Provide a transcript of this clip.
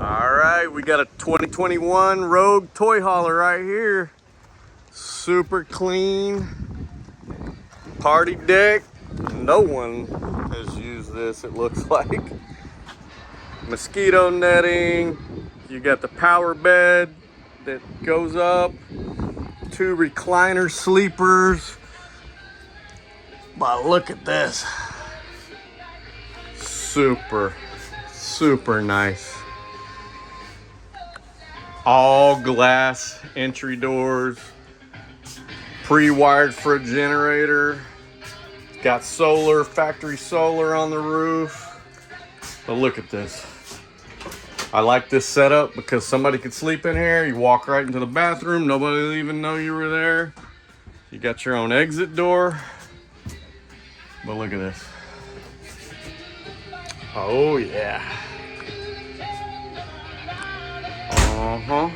All right, we got a 2021 Rogue toy hauler right here. Super clean party deck. No one has used this, it looks like. Mosquito netting. You got the power bed that goes up. 2 recliner sleepers. But look at this. Super nice. All glass entry doors. Pre-wired for a generator. Got solar, factory solar on the roof. But look at this. I like this setup because somebody could sleep in here. You walk right into the bathroom. Nobody will even know you were there. You got your own exit door. But look at this. Oh yeah. Uh-huh.